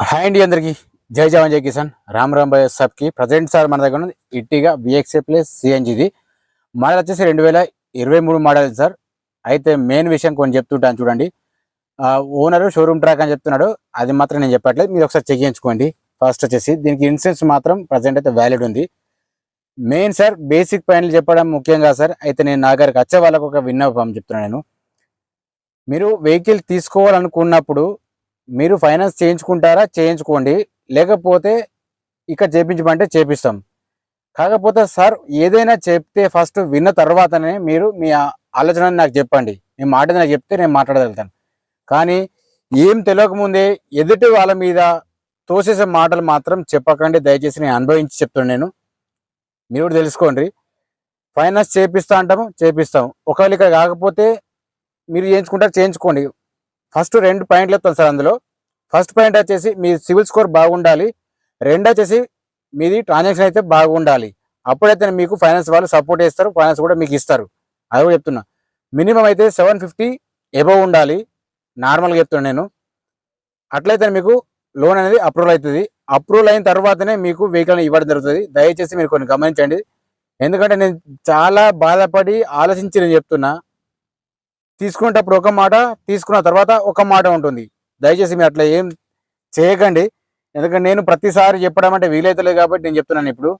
Hi అండి అందరికి జై జవాన్ జై కిసాన్ రామ్ రామ్ భాయ్ సబ్కి ప్రజెంట్ సార్ మన దగ్గర ఉంది ఇట్టిగా విఎక్సే ప్లస్ సిఎన్జిది మోడల్ వచ్చేసి 2023 మోడల్ సార్. అయితే మెయిన్ విషయం కొన్ని చెప్తుంటాను చూడండి. ఓనరు షోరూమ్ ట్రాక్ అని చెప్తున్నాడు, అది మాత్రం నేను చెప్పట్లేదు, మీరు ఒకసారి చెక్ చేయించుకోండి. ఫస్ట్ వచ్చేసి దీనికి ఇన్సూరెన్స్ మాత్రం ప్రజెంట్ అయితే వ్యాలిడ్ ఉంది. మెయిన్ సార్ బేసిక్ పాయింట్లు చెప్పడం ముఖ్యంగా సార్. అయితే నేను నా గారికి వచ్చే వాళ్ళకు ఒక విన్నపం చెప్తున్నాను. నేను మీరు వెహికల్ తీసుకోవాలనుకున్నప్పుడు మీరు ఫైనాన్స్ చేయించుకుంటారా చేయించుకోండి, లేకపోతే ఇక్కడ చేయించమంటే చేపిస్తాం. కాకపోతే సార్ ఏదైనా చెప్తే ఫస్ట్ విన్న తర్వాతనే మీరు మీ ఆలోచన నాకు చెప్పండి. మీ మాట నాకు చెప్తే నేను మాట్లాడగలుగుతాను. కానీ ఏం తెలియకముందే ఎదుటి వాళ్ళ మీద తోసేసే మాటలు మాత్రం చెప్పకండి దయచేసి. నేను అనుభవించి చెప్తాను. మీరు కూడా తెలుసుకోండి. ఫైనాన్స్ చేపిస్తా అంటాము, చేపిస్తాం. ఒకవేళ ఇక్కడ కాకపోతే మీరు చేయించుకుంటారు చేయించుకోండి. ఫస్ట్ 2 పాయింట్లు చెప్తాను సార్. అందులో ఫస్ట్ పాయింట్ వచ్చేసి మీ సివిల్ స్కోర్ బాగుండాలి, రెండు వచ్చేసి మీది ట్రాన్సాక్షన్ అయితే బాగుండాలి. అప్పుడైతే మీకు ఫైనాన్స్ వాళ్ళు సపోర్ట్ చేస్తారు, ఫైనాన్స్ కూడా మీకు ఇస్తారు. అది కూడా చెప్తున్నా. మినిమం అయితే 750 ఎబవ్ ఉండాలి, నార్మల్గా చెప్తున్నా నేను. అట్లయితే మీకు లోన్ అనేది అప్రూవల్ అవుతుంది. అప్రూవల్ అయిన తర్వాతనే మీకు వెహికల్ ఇవ్వడం జరుగుతుంది. దయచేసి మీరు కొన్ని గమనించండి. ఎందుకంటే నేను చాలా బాధపడి ఆలోచించి నేను చెప్తున్నా. తీసుకునేటప్పుడు ఒక మాట, తీసుకున్న తర్వాత ఒక మాట ఉంటుంది. దయచేసి మీరు అట్లా ఏం చేయకండి. ఎందుకంటే నేను ప్రతిసారి చెప్పడం అంటే వీలైతలేదు కాబట్టి నేను చెప్తున్నాను ఇప్పుడు.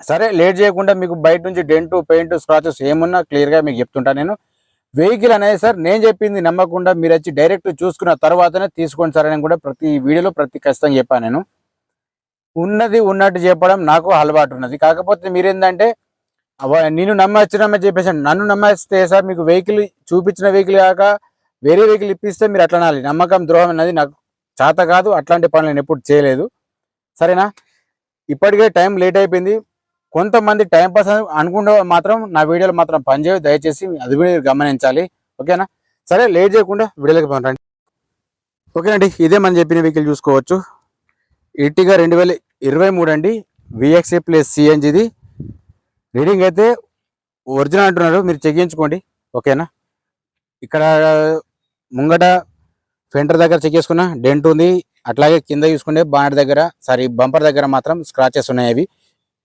సరే లేట్ చేయకుండా మీకు బయట నుంచి డెంటు పెయింట్ స్క్రాచెస్ ఏమున్నా క్లియర్గా మీకు చెప్తుంటాను నేను. వెహికల్ అనేది సార్ నేను చెప్పింది నమ్మకుండా మీరు వచ్చి డైరెక్ట్ చూసుకున్న తర్వాతనే తీసుకోండి సార్ అని కూడా ప్రతి వీడియోలో ఖచ్చితంగా చెప్పాను నేను. ఉన్నది ఉన్నట్టు చెప్పడం నాకు అలవాటు ఉన్నది. కాకపోతే మీరేంటంటే నేను నమ్మని చెప్పేసాను. నన్ను నమ్మేస్తే సార్ మీకు వెహికల్ చూపించిన వెహికల్ కాక వేరే వెహికల్ ఇప్పిస్తే మీరు అట్లా అనాలి. నమ్మకం ద్రోహం అనేది నాకు చేత కాదు. అట్లాంటి పనులు నేను ఎప్పుడు చేయలేదు, సరేనా. ఇప్పటికే టైం లేట్ అయిపోయింది. కొంతమంది టైం పాస్ అనుకుంటే మాత్రం నా వీడియోలు మాత్రం పనిచేయవు. దయచేసి అది కూడా గమనించాలి, ఓకేనా. సరే లేట్ చేయకుండా వీడియోలోకి పంపండి. ఓకేనండి, ఇదే మనం చెప్పిన వెహికల్ చూసుకోవచ్చు. ఇట్టిగా 2023 అండి, విఎక్సే ప్లస్ సిఎన్జిది. రీడింగ్ అయితే ఒరిజినల్ అంటున్నారు, మీరు చెక్ చేయించుకోండి, ఓకేనా. ఇక్కడ ముంగట ఫెంటర్ దగ్గర చెక్ చేసుకున్న డెంట్ ఉంది. అట్లాగే కింద చూసుకుంటే బానెట్ దగ్గర బంపర్ దగ్గర మాత్రం స్క్రాచెస్ ఉన్నాయి.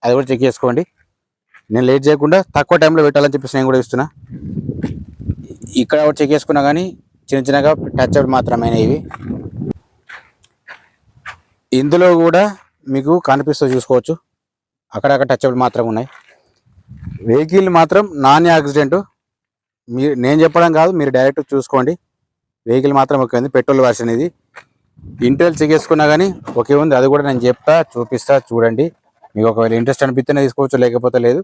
అది కూడా చెక్ చేసుకోండి. నేను లేట్ చేయకుండా తక్కువ టైంలో పెట్టాలని చెప్పేసి నేను కూడా ఇస్తున్నా. ఇక్కడ చెక్ చేసుకున్నా కానీ చిన్న చిన్నగా టచ్ అప్ మాత్రమే ఇవి. ఇందులో కూడా మీకు కనిపిస్తూ చూసుకోవచ్చు, అక్కడక్కడ టచ్ అప్ మాత్రం ఉన్నాయి. వెహికల్ మాత్రం నాన్ యాక్సిడెంట్. నేను చెప్పడం కాదు, మీరు డైరెక్ట్ చూసుకోండి. వెహికల్ మాత్రం ఓకే ఉంది, పెట్రోల్ వర్షన్ ఇది. ఇంటెల్ చెక్ చేసుకున్నా కానీ ఓకే ఉంది, అది కూడా నేను చూపిస్తా చూడండి. మీకు ఒకవేళ ఇంట్రెస్ట్ అనిపిస్తేనే తీసుకోవచ్చు, లేకపోతే లేదు.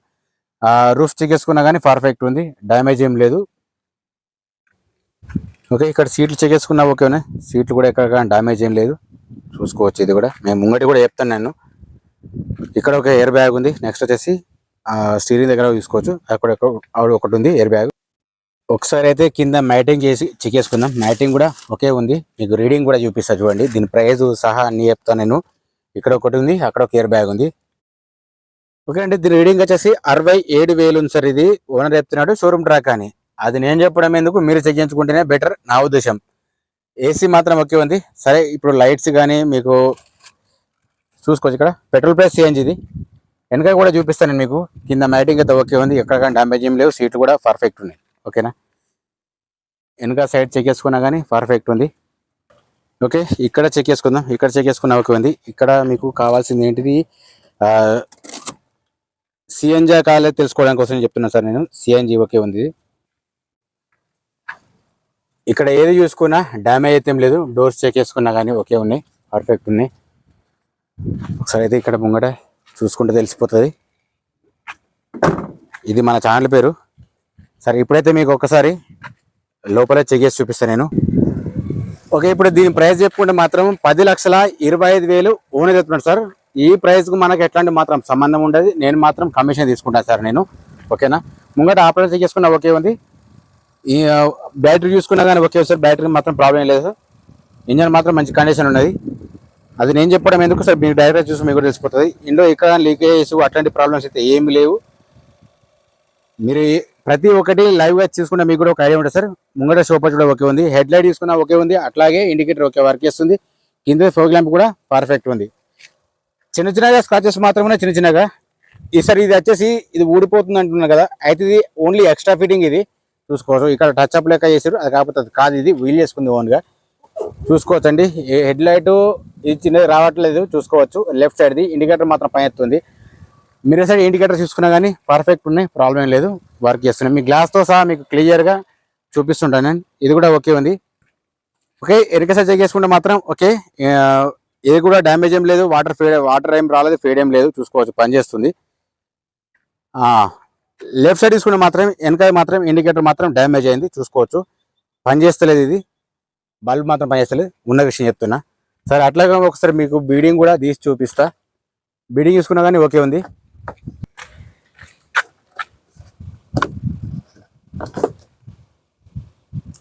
రూఫ్ చెక్ చేసుకున్నా కానీ పర్ఫెక్ట్ ఉంది, డ్యామేజ్ ఏం లేదు. ఓకే, ఇక్కడ సీట్లు చెక్ చేసుకున్నా ఓకే ఉన్నాయి, సీట్లు కూడా ఎక్కడ డ్యామేజ్ ఏం లేదు, చూసుకోవచ్చు. ఇది కూడా మేము ముంగటి కూడా చెప్తాను నేను. ఇక్కడ ఒక ఎయిర్ బ్యాగ్ ఉంది. నెక్స్ట్ వచ్చేసి స్టీరింగ్ దగ్గర చూసుకోవచ్చు, అక్కడ ఒకటి ఉంది ఎయిర్ బ్యాగ్. ఒకసారి అయితే కింద మ్యాటింగ్ చేసి చెక్ చేసుకుందాం. మ్యాటింగ్ కూడా ఒకే ఉంది, మీకు రీడింగ్ కూడా చూపిస్తా చూడండి. దీని ప్రైజ్ సహా అన్ని చెప్తాను నేను. ఇక్కడ ఒకటి ఉంది, అక్కడ ఒక ఎయిర్ బ్యాగ్ ఉంది. ఓకే అండి, దీని రీడింగ్ వచ్చేసి 67,000 ఉంది సార్. ఇది ఓనర్ చెప్తున్నాడు షోరూమ్ ట్రాక్ అని. అది నేను చెప్పడం ఎందుకు, మీరు చెక్ చేయించుకుంటేనే బెటర్ నా ఉద్దేశం. ఏసీ మాత్రం ఓకే ఉంది. సరే ఇప్పుడు లైట్స్ కానీ మీకు చూసుకోవచ్చు. ఇక్కడ పెట్రోల్ ప్లస్ సిఎన్జిది. వెనక కూడా చూపిస్తాను నేను మీకు. కింద మ్యాటింగ్ అయితే ఓకే ఉంది, ఎక్కడ డ్యామేజ్ ఏం లేవు, సీట్లు కూడా పర్ఫెక్ట్ ఉన్నాయి, ఓకేనా. వెనక సైడ్ చెక్ చేసుకున్నా కానీ పర్ఫెక్ట్ ఉంది. ఓకే, ఇక్కడ చెక్ చేసుకుందాం. ఇక్కడ చెక్ చేసుకున్నా ఓకే ఉంది. ఇక్కడ మీకు కావాల్సింది ఏంటిది, సిఎన్జి కాలేదు తెలుసుకోవడానికి కోసం చెప్తున్నా సార్ నేను. సిఎన్జి ఓకే ఉంది. ఇక్కడ ఏది చూసుకున్నా డ్యామేజ్ అయితే ఏం లేదు. డోర్స్ చెక్ చేసుకున్నా కానీ ఓకే ఉన్నాయి, పర్ఫెక్ట్ ఉన్నాయి. ఒకసారి అయితే ఇక్కడ ముంగట చూసుకుంటే తెలిసిపోతుంది. ఇది మన ఛానల్ పేరు. సరే ఇప్పుడైతే మీకు ఒకసారి లోపలే చెక్ చేసి చూపిస్తాను నేను. ఓకే, ఇప్పుడు దీని ప్రైస్ చెప్పుకుంటే మాత్రం 10,25,000 ఓనర్ చెప్తున్నాడు సార్. ఈ ప్రైస్కు మనకు ఎట్లాంటి మాత్రం సంబంధం ఉండదు. నేను మాత్రం కమిషన్ తీసుకుంటాను సార్ నేను, ఓకేనా. ముంగట ఆపరేషన్ చెక్ చేసుకున్నా ఓకే ఉంది. ఈ బ్యాటరీ చూసుకున్నా కానీ ఓకే సార్. బ్యాటరీ మాత్రం ప్రాబ్లం లేదు సార్. ఇంజన్ మాత్రం మంచి కండిషన్ ఉన్నది. అది నేను చెప్పడం ఎందుకు సార్, మీకు డైరెక్ట్ చూసి మీకు తెలిసిపోతుంది. ఇందులో ఇక్కడ లీకేజెస్ అట్లాంటి ప్రాబ్లమ్స్ అయితే ఏమి లేవు. మీరు ప్రతి ఒక్కటి లైవ్గా చూసుకుంటే మీకు కూడా ఒక ఐడియా ఉంటుంది సార్. ముంగట సోపర్ కూడా ఓకే ఉంది, హెడ్ లైట్ తీసుకున్నా ఓకే ఉంది, అట్లాగే ఇండికేటర్ ఓకే వర్క్ చేస్తుంది. కింద ఫోగ్ ల్యాంప్ కూడా పర్ఫెక్ట్ ఉంది. చిన్న చిన్నగా స్క్రాచెస్ మాత్రమే, చిన్న చిన్నగా. ఈసారి ఇది వచ్చేసి ఇది ఊడిపోతుంది అంటున్నారు కదా, అయితే ఇది ఓన్లీ ఎక్స్ట్రా ఫిట్టింగ్. ఇది చూసుకోవచ్చు, ఇక్కడ టచ్ అప్ లెక్క చేసారు, అది కాకపోతే అది కాదు, ఇది వీల్ చేసుకుంది ఓన్గా. చూసుకోవచ్చు అండి, హెడ్ లైట్ ఇది చిన్నది రావట్లేదు, చూసుకోవచ్చు. లెఫ్ట్ సైడ్ది ఇండికేటర్ మాత్రం పైన ఎత్తుంది. మీరు సైడ్ ఇండికేటర్ చూసుకున్నా కానీ పర్ఫెక్ట్ ఉన్నాయి, ప్రాబ్లం లేదు, వర్క్ చేస్తున్నాయి. మీ గ్లాస్తో సహా మీకు క్లియర్గా చూపిస్తుంటాను నేను. ఇది కూడా ఓకే ఉంది. ఓకే, వెనక సైడ్ చెక్ చేసుకుంటే మాత్రం ఓకే, ఇది కూడా డ్యామేజ్ ఏం లేదు, వాటర్ ఏం రాలేదు, ఫేడ్ ఏం లేదు, చూసుకోవచ్చు, పనిచేస్తుంది. లెఫ్ట్ సైడ్ తీసుకుంటే మాత్రం వెనక మాత్రం ఇండికేటర్ మాత్రం డ్యామేజ్ అయింది, చూసుకోవచ్చు, పనిచేస్తలేదు. ఇది బల్బ్ మాత్రం పనిచేస్తలేదు, ఉన్న విషయం చెప్తున్నా. సరే, అట్లాగే ఒకసారి మీకు బీడింగ్ కూడా తీసి చూపిస్తా. బీడింగ్ చూసుకున్నా కానీ ఓకే ఉంది.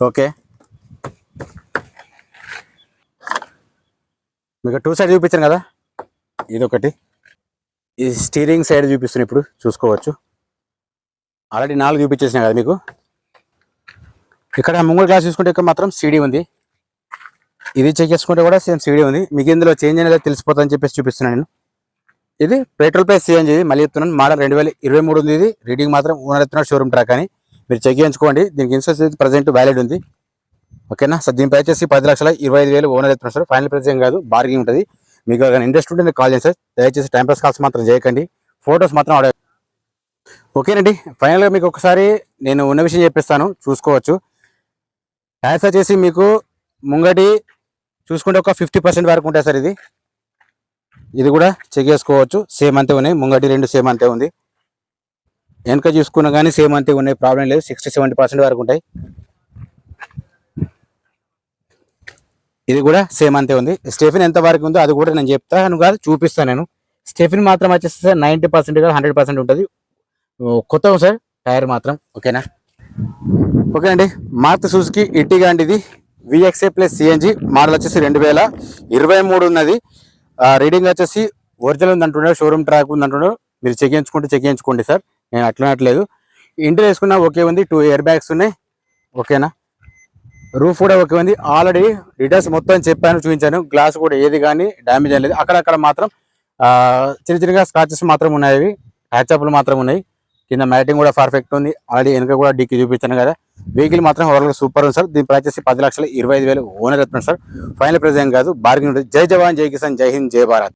ఓకే, మీకు టూ సైడ్ చూపించాను కదా, ఇది ఒకటి, ఈ స్టీరింగ్ సైడ్ చూపిస్తున్నాను ఇప్పుడు, చూసుకోవచ్చు. ఆల్రెడీ 4 చూపించేసిన కదా మీకు. ఇక్కడ ముంగల్ గ్లాస్ చూసుకుంటే ఇక్కడ మాత్రం సీడీ ఉంది. ఇది చెక్ చేసుకుంటే కూడా సేమ్ సీడీ ఉంది. మీకు ఇందులో చేంజ్ అనేది తెలిసిపోతుందని చెప్పేసి చూపిస్తున్నాను నేను. ఇది పెట్రోల్ ప్లస్ సిఎన్జీ, మళ్ళీ చెప్తున్నాను, మోడల్ 2023 ఉంది. ఇది రీడింగ్ మాత్రం ఓనర్ ఎత్తున్నారు, షోరూమ్ ట్రాక్ అని. మీరు చెక్ చేయించుకోండి. దీనికి ఇన్సూరెన్స్ ప్రజెంట్ వ్యాలిడ్ ఉంది. ఓకేనా సార్, దీని ప్రైస్ వచ్చేసి 10,25,000 ఓనర్ ఎత్తున్నారు సార్. ఫైనల్ ప్రైస్ ఏం కాదు, బార్గింగ్ ఉంటుంది. మీకు ఇంట్రెస్ట్ ఉంటే కాల్ చేయండి సార్. దయచేసి టైం పాస్ కాల్స్ మాత్రం చేయకండి, ఫొటోస్ మాత్రం ఆడ. ఓకేనండి, ఫైనల్గా మీకు ఒకసారి నేను ఉన్న విషయం చెప్పిస్తాను, చూసుకోవచ్చు. టైర్స్ వచ్చేసి మీకు ముంగటి చూసుకుంటే ఒక 50% వరకు ఉంటాయి సార్. ఇది కూడా చెక్ చేసుకోవచ్చు, సేమ్ అంతే ఉన్నాయి. ముంగటి 2 సేమ్ అంతే ఉంది. వెనక చూసుకున్నా కానీ సేమ్ అంతే ఉన్నాయి, ప్రాబ్లం లేదు. 60-70% వరకు ఉంటాయి. ఇది కూడా సేమ్ అంతే ఉంది. స్టెఫిన్ ఎంత వరకు ఉందో అది కూడా నేను చెప్తాను కాదు, చూపిస్తాను నేను. స్టెఫిన్ మాత్రం వచ్చేసి సార్ 90% కాదు, 100% ఉంటుంది. కొత్త సార్ టైర్ మాత్రం. ఓకేనా, ఓకే అండి. మారుతి సుజుకి ఇర్టిగా అండి, ఇది VXA ప్లస్ సిఎన్జి మోడల్ వచ్చేసి 2023 ఉన్నది. రీడింగ్ వచ్చేసి ఒరిజినల్ ఉంది అంటున్నారు, షోరూమ్ ట్రాక్ ఉంది అంటున్నారు. మీరు చెక్ చేయించుకోండి సార్, నేను అట్లా అనట్లేదు. ఇంటర్ వేసుకున్నా ఓకే ఉంది, 2 ఎయిర్ బ్యాగ్స్ ఉన్నాయి. ఓకేనా, రూఫ్ కూడా ఓకే ఉంది. ఆల్రెడీ డీటెయిల్స్ మొత్తం చెప్పాను, చూపించాను. గ్లాస్ కూడా ఏది కానీ డ్యామేజ్ అయ్యలేదు. అక్కడక్కడ మాత్రం చిన్న చిన్నగా స్క్రాచెస్ మాత్రం ఉన్నాయి, హ్యాచ్అప్లు మాత్రం ఉన్నాయి. కింద మ్యాటింగ్ కూడా పర్ఫెక్ట్ ఉంది. ఆల్రెడీ వెనక కూడా డిక్కి చూపించాను కదా. వెహికల్ మాత్రం ఓవరాల్ సూపర్ ఉంది సార్. దీని ప్రైస్ వచ్చి 10,25,000 ఓనర్ ఎత్తున్నాడు సార్. ఫైనల్ ప్రైస్ ఏం కాదు, బార్గెన్ ఉంటుంది. జై జవాన్, జై కిసాన్, జై హింద్, జై భారత్.